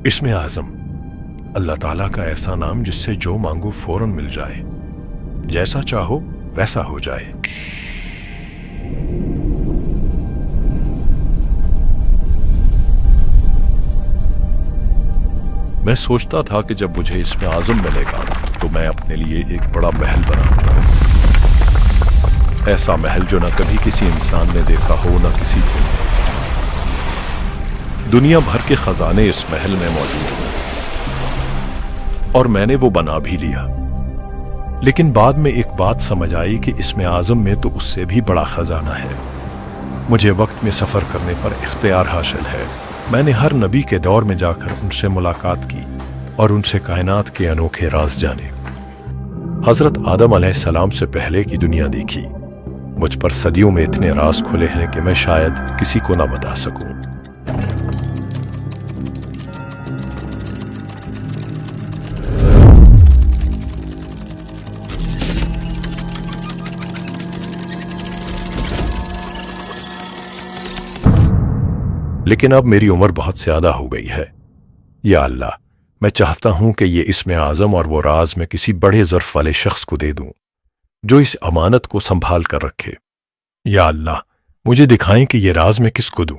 اسم اعظم اللہ تعالیٰ کا ایسا نام جس سے جو مانگو فوراً مل جائے، جیسا چاہو ویسا ہو جائے۔ میں سوچتا تھا کہ جب مجھے اسم اعظم ملے گا تو میں اپنے لیے ایک بڑا محل بناؤں گا، ایسا محل جو نہ کبھی کسی انسان نے دیکھا ہو نہ کسی جن نے۔ دنیا بھر کے خزانے اس محل میں موجود ہیں اور میں نے وہ بنا بھی لیا، لیکن بعد میں ایک بات سمجھ آئی کہ اسم اعظم میں تو اس سے بھی بڑا خزانہ ہے۔ مجھے وقت میں سفر کرنے پر اختیار حاصل ہے۔ میں نے ہر نبی کے دور میں جا کر ان سے ملاقات کی اور ان سے کائنات کے انوکھے راز جانے۔ حضرت آدم علیہ السلام سے پہلے کی دنیا دیکھی۔ مجھ پر صدیوں میں اتنے راز کھلے ہیں کہ میں شاید کسی کو نہ بتا سکوں۔ لیکن اب میری عمر بہت زیادہ ہو گئی ہے۔ یا اللہ، میں چاہتا ہوں کہ یہ اسم اعظم اور وہ راز میں کسی بڑے ظرف والے شخص کو دے دوں جو اس امانت کو سنبھال کر رکھے۔ یا اللہ، مجھے دکھائیں کہ یہ راز میں کس کو دوں۔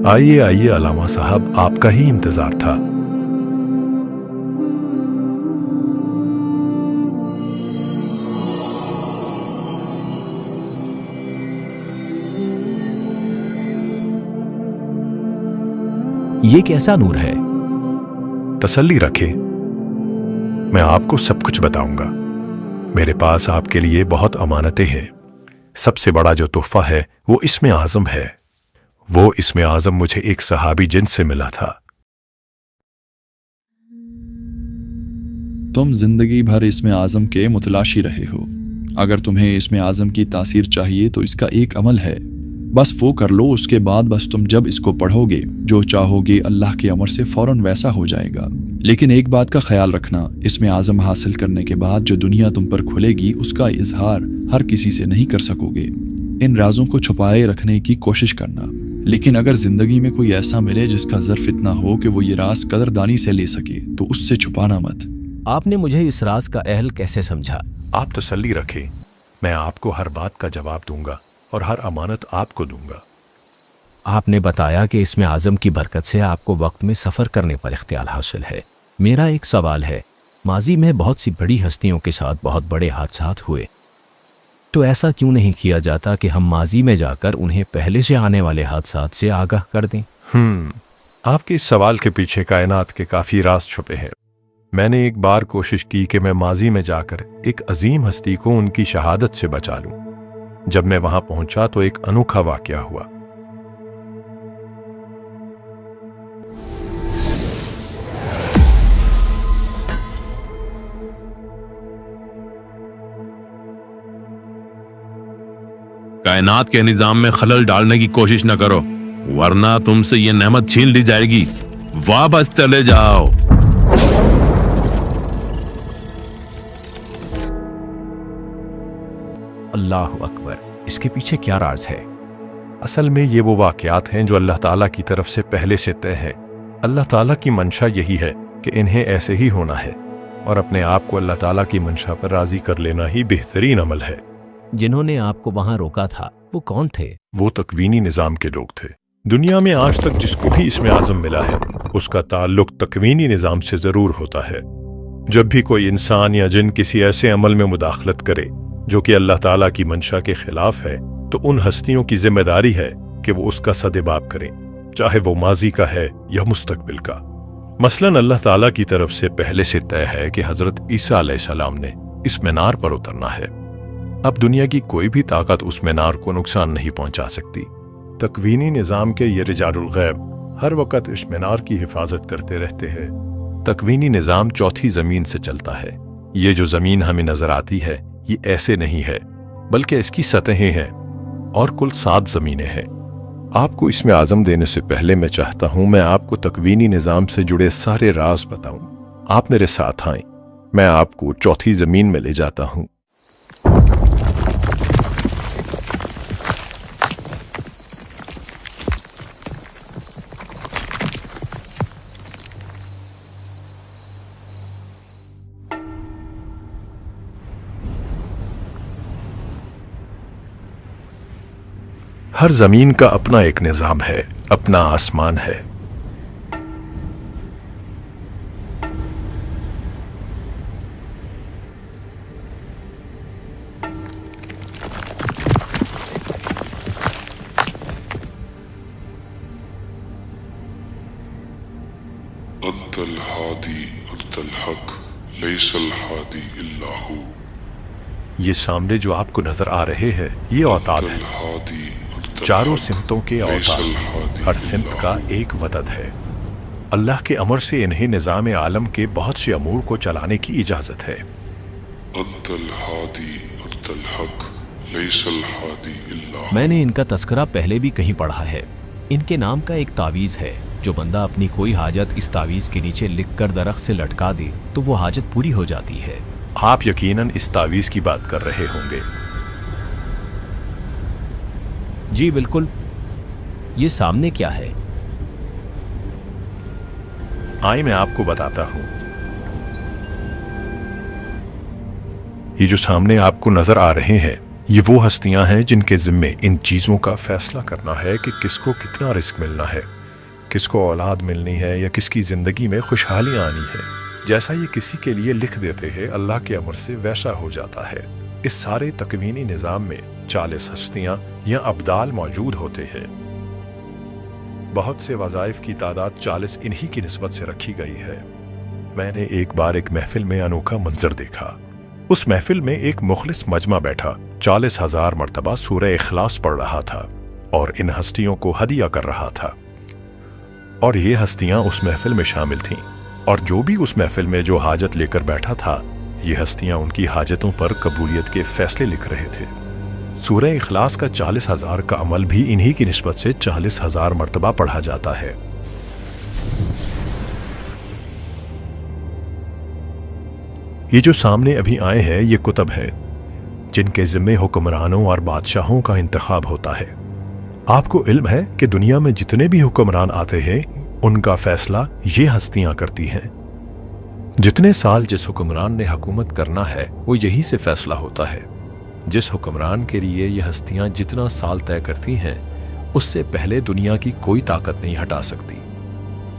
آئیے آئیے علامہ صاحب، آپ کا ہی انتظار تھا۔ یہ کیسا نور ہے؟ تسلی رکھے، میں آپ کو سب کچھ بتاؤں گا۔ میرے پاس آپ کے لیے بہت امانتیں ہیں۔ سب سے بڑا جو تحفہ ہے وہ اسم اعظم ہے۔ وہ اسم اعظم مجھے ایک صحابی جن سے ملا تھا۔ تم زندگی بھر اسم اعظم کے متلاشی رہے ہو۔ اگر تمہیں اسم اعظم کی تاثیر چاہیے تو اس کا ایک عمل ہے، بس وہ کر لو۔ اس کے بعد بس تم جب اس کو پڑھو گے، جو چاہو گے اللہ کے امر سے فوراً ویسا ہو جائے گا۔ لیکن ایک بات کا خیال رکھنا، اسم اعظم حاصل کرنے کے بعد جو دنیا تم پر کھلے گی اس کا اظہار ہر کسی سے نہیں کر سکو گے۔ ان رازوں کو چھپائے رکھنے کی کوشش کرنا۔ لیکن اگر زندگی میں کوئی ایسا ملے جس کا ظرف اتنا ہو کہ وہ یہ راز قدردانی سے لے سکے تو اس سے چھپانا مت۔ آپ نے مجھے اس راز کا اہل کیسے سمجھا؟ آپ تسلی رکھیں، میں آپ کو ہر بات کا جواب دوں گا اور ہر امانت آپ کو دوں گا۔ آپ نے بتایا کہ اسم اعظم کی برکت سے آپ کو وقت میں سفر کرنے پر اختیار حاصل ہے۔ میرا ایک سوال ہے، ماضی میں بہت سی بڑی ہستیوں کے ساتھ بہت بڑے حادثات ہوئے، تو ایسا کیوں نہیں کیا جاتا کہ ہم ماضی میں جا کر انہیں پہلے سے آنے والے حادثات سے آگاہ کر دیں؟ آپ کے اس سوال کے پیچھے کائنات کے کافی راز چھپے ہیں۔ میں نے ایک بار کوشش کی کہ میں ماضی میں جا کر ایک عظیم ہستی کو ان کی شہادت سے بچا لوں۔ جب میں وہاں پہنچا تو ایک انوکھا واقعہ ہوا۔ کائنات کے نظام میں خلل ڈالنے کی کوشش نہ کرو، ورنہ تم سے یہ نعمت چھین لی جائے گی۔ واپس چلے جاؤ۔ اللہ اکبر، اس کے پیچھے کیا راز ہے؟ اصل میں یہ وہ واقعات ہیں جو اللہ تعالیٰ کی طرف سے پہلے سے طے ہے۔ اللہ تعالیٰ کی منشا یہی ہے کہ انہیں ایسے ہی ہونا ہے، اور اپنے آپ کو اللہ تعالیٰ کی منشا پر راضی کر لینا ہی بہترین عمل ہے۔ جنہوں نے آپ کو وہاں روکا تھا وہ کون تھے؟ وہ تکوینی نظام کے لوگ تھے۔ دنیا میں آج تک جس کو بھی اسم اعظم ملا ہے اس کا تعلق تکوینی نظام سے ضرور ہوتا ہے۔ جب بھی کوئی انسان یا جن کسی ایسے عمل میں مداخلت کرے جو کہ اللہ تعالیٰ کی منشا کے خلاف ہے تو ان ہستیوں کی ذمہ داری ہے کہ وہ اس کا سدباب کریں، چاہے وہ ماضی کا ہے یا مستقبل کا۔ مثلاً اللہ تعالیٰ کی طرف سے پہلے سے طے ہے کہ حضرت عیسیٰ علیہ السلام نے اس مینار پر اترنا ہے۔ اب دنیا کی کوئی بھی طاقت اس مینار کو نقصان نہیں پہنچا سکتی۔ تکوینی نظام کے یہ رجال الغیب ہر وقت اس مینار کی حفاظت کرتے رہتے ہیں۔ تکوینی نظام چوتھی زمین سے چلتا ہے، ये जो जमीन हमें नजर आती है ये ऐसे नहीं है, बल्कि इसकी सतहें हैं और कुल 7 जमीनें हैं। आपको इसमें आज़म देने से पहले मैं चाहता हूं मैं आपको तकवीनी निज़ाम से जुड़े सारे राज बताऊं। आप मेरे साथ आएं, मैं आपको चौथी जमीन में ले जाता हूं। हर जमीन का अपना एक निजाम है, अपना आसमान है। अद्दल हादी अद्दल हक लैसल हादी इल्ला हू। ये सामने जो आपको नजर आ रहे हैं ये औताद अद्दल है। हादी अद्दल चारों हक सिमतों के लैसल औताद, हादी हर सिमत इल्ला का हू। एक वदद है। अल्लाह के अमर से इन्हें निजाम आलम के बहुत से अमूर को चलाने की इजाजत है। अद्दल हादी अद्दल हक लैसल हादी इल्ला हू। मैंने इनका तस्करा पहले भी कहीं पढ़ा है। इनके नाम का एक तावीज़ है, जो बंदा अपनी कोई हाजत इस तावीज़ के नीचे लिखकर दरख्त से लटका दे तो वो हाजत पूरी हो जाती है। आप यकीनन इस तावीज़ की बात कर रहे होंगे। जी बिल्कुल। ये सामने क्या है? आइए मैं आपको बताता हूं। ये जो सामने आपको नजर आ रहे हैं ये वो हस्तियां हैं जिनके जिम्मे इन चीजों का फैसला करना है कि किसको कितना रिस्क मिलना है, किसको औलाद मिलनी है या किसकी जिंदगी में खुशहाली आनी है। जैसा ये किसी के लिए लिख देते हैं अल्लाह के अमर से वैसा हो जाता है। इस सारे तकवीनी निज़ाम में 40 हस्तियां या अब्दाल मौजूद होते हैं। बहुत से वज़ाइफ की तादाद 40 इन्हीं की निस्बत से रखी गई है। मैंने एक बार एक महफिल में अनोखा मंजर देखा। उस महफिल में एक मुखलिस मजमा बैठा 40,000 मरतबा सूरह इखलास पढ़ रहा था और इन हस्तियों को हदिया कर रहा था। और ये हस्तियां उस महफिल में शामिल थीं, और जो भी उस महफिल में जो हाजत लेकर बैठा था ये हस्तियां उनकी हाजतों पर कबूलियत के फैसले लिख रहे थे। सूरह इखलास का 40,000 का अमल भी इन्हीं की निस्बत से 40,000 मरतबा पढ़ा जाता है। ये जो सामने अभी आए हैं ये कुतब हैं जिनके जिम्मे हुक्मरानों और बादशाहों का इंतखाब होता है। आपको इल्म है कि दुनिया में जितने भी हुक्मरान आते हैं उनका फैसला ये हस्तियां करती हैं। जितने साल जिस हुक्मरान ने हुकूमत करना है वो यही से फैसला होता है। जिस हुक्मरान के लिए ये हस्तियां जितना साल तय करती हैं उससे पहले दुनिया की कोई ताकत नहीं हटा सकती,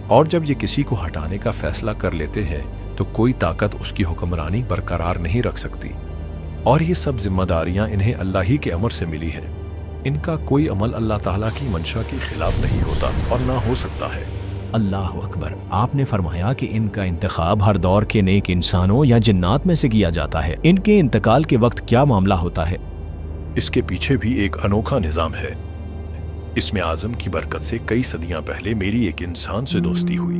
और जब ये किसी को हटाने का फैसला कर लेते हैं तो कोई ताकत उसकी हुक्मरानी बरकरार नहीं रख सकती। और ये सब जिम्मेदारियां इन्हें अल्लाह ही के अमर से मिली हैं। इनका कोई अमल अल्लाह ताला की मंशा के खिलाफ नहीं होता और ना हो सकता है। अल्लाह अकबर। आपने फरमाया कि इनका इंतखाब हर दौर के नेक इंसानों या जिन्नात में से किया जाता है। इनके इंतकाल के वक्त क्या मामला होता है? इसके पीछे भी एक अनोखा निजाम है। इसमें आजम की बरकत से कई सदियां पहले मेरी एक इंसान से दोस्ती हुई।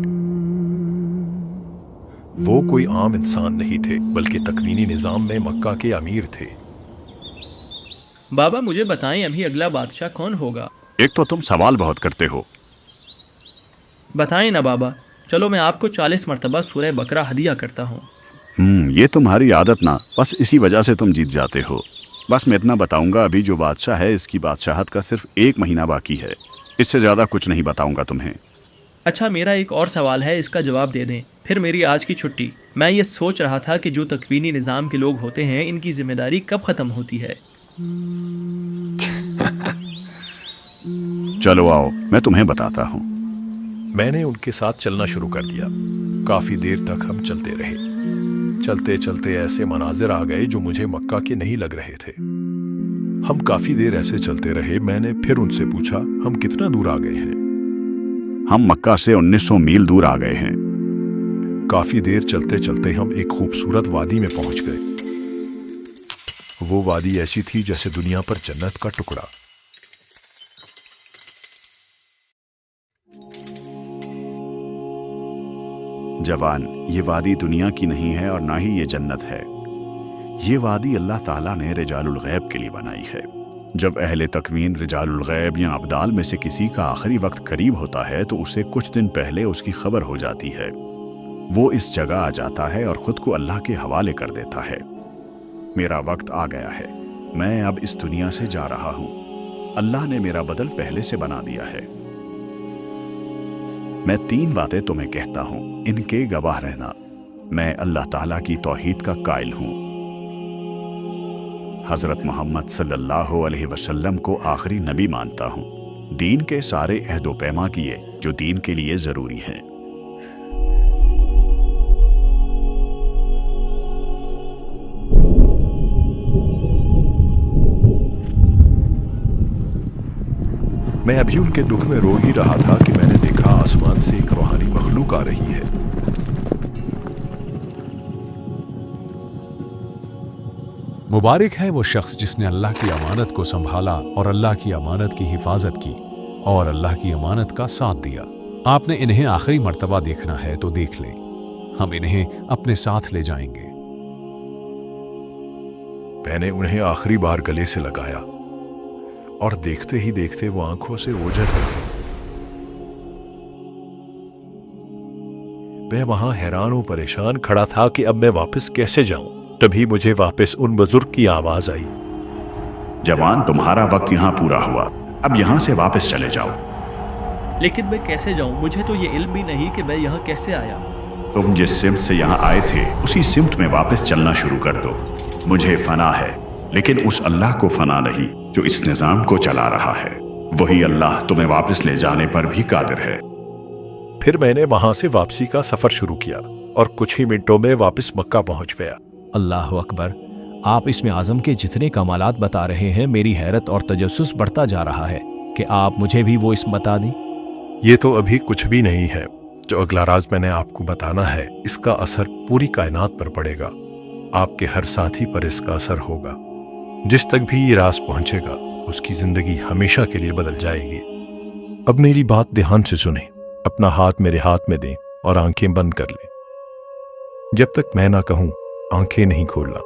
वो कोई आम इंसान नहीं थे बल्कि तकवीनी निजाम में मक्का के अमीर थे। बाबा मुझे बताएं अभी अगला बादशाह कौन होगा? एक तो तुम सवाल बहुत करते हो। बताएं ना बाबा। चलो मैं आपको 40 मरतबा सूरह बकरा हदिया करता हूँ। ये तुम्हारी आदत ना, बस इसी वजह से तुम जीत जाते हो। बस मैं इतना बताऊंगा, अभी जो बादशाह है इसकी बादशाहत का सिर्फ 1 महीना बाकी है। इससे ज़्यादा कुछ नहीं बताऊंगा तुम्हें। अच्छा मेरा एक और सवाल है, इसका जवाब दे दें फिर मेरी आज की छुट्टी। मैं ये सोच रहा था कि जो तकवीनी निज़ाम के लोग होते हैं इनकी जिम्मेदारी कब ख़त्म होती है? चलो आओ मैं तुम्हें बताता हूँ। मैंने उनके साथ चलना शुरू कर दिया। काफी देर तक हम चलते रहे। चलते चलते ऐसे मनाजिर आ गए जो मुझे मक्का के नहीं लग रहे थे। हम काफी देर ऐसे चलते रहे। मैंने फिर उनसे पूछा हम कितना दूर आ गए हैं? हम मक्का से 1900 मील दूर आ गए हैं। काफी देर चलते चलते हम एक खूबसूरत वादी में पहुंच गए। वो वादी ऐसी थी जैसे दुनिया पर जन्नत का टुकड़ा। जवान, ये वादी दुनिया की नहीं है और ना ही ये जन्नत है। ये वादी अल्लाह ताला ने रिजालुल गैब के लिए बनाई है। जब अहले तकवीन रिजालुल गैब या अब्दाल में से किसी का आखिरी वक्त करीब होता है तो उसे कुछ दिन पहले उसकी खबर हो जाती है। वो इस जगह आ जाता है और ख़ुद को अल्लाह के हवाले कर देता है। मेरा वक्त आ गया है, मैं अब इस दुनिया से जा रहा हूँ। अल्लाह ने मेरा बदल पहले से बना दिया है। मैं 3 बातें तुम्हें कहता हूँ, इनके गवाह रहना। मैं अल्लाह ताला की तौहीद का कायल हूँ। हज़रत मोहम्मद सल्लल्लाहु अलैहि वसल्लम को आखिरी नबी मानता हूँ। दीन के सारे अहदो पैमा किए जो दीन के लिए ज़रूरी हैं। मैं अभी उनके दुख में रो ही रहा था कि मैंने देखा आसमान से एक रूहानी मखलूक आ रही है। मुबारक है वो शख्स जिसने अल्लाह की अमानत को संभाला और अल्लाह की अमानत की हिफाजत की और अल्लाह की अमानत का साथ दिया। आपने इन्हें आखिरी मर्तबा देखना है तो देख लें, हम इन्हें अपने साथ ले जाएंगे। मैंने उन्हें आखिरी बार गले से लगाया और देखते ही देखते वो आंखों से ओझल हो गई। मैं वहां हैरान और परेशान खड़ा था कि अब मैं वापस कैसे जाऊं। तभी मुझे वापस उन बुजुर्ग की आवाज आई, जवान, तुम्हारा वक्त यहाँ पूरा हुआ, अब यहाँ से वापस चले जाओ। लेकिन मैं कैसे जाऊं? मुझे तो ये इल्म भी नहीं कि मैं यहाँ कैसे आया। तुम जिस सिमत से यहाँ आए थे उसी सिमत में वापस चलना शुरू कर दो। मुझे फना है, लेकिन उस अल्लाह को फना नहीं जो इस निज़ाम को चला रहा है। वही अल्लाह तुम्हें वापस ले जाने पर भी कादिर है। फिर मैंने वहां से वापसी का सफर शुरू किया और कुछ ही मिनटों में वापस मक्का पहुंच गया। अल्लाह अकबर, आप इसमें आज़म के जितने कमालात बता रहे हैं, मेरी हैरत और तजस्सुस बढ़ता जा रहा है कि आप मुझे भी वो इसम बता दें। ये तो अभी कुछ भी नहीं है। जो अगला राज मैंने आपको बताना है, इसका असर पूरी कायनात पर पड़ेगा। आपके हर साथी पर इसका असर होगा। जिस तक भी ये राज पहुंचेगा उसकी जिंदगी हमेशा के लिए बदल जाएगी। अब मेरी बात ध्यान से सुने, अपना हाथ मेरे हाथ में दें और आंखें बंद कर लें। जब तक मैं ना कहूं आंखें नहीं खोलना।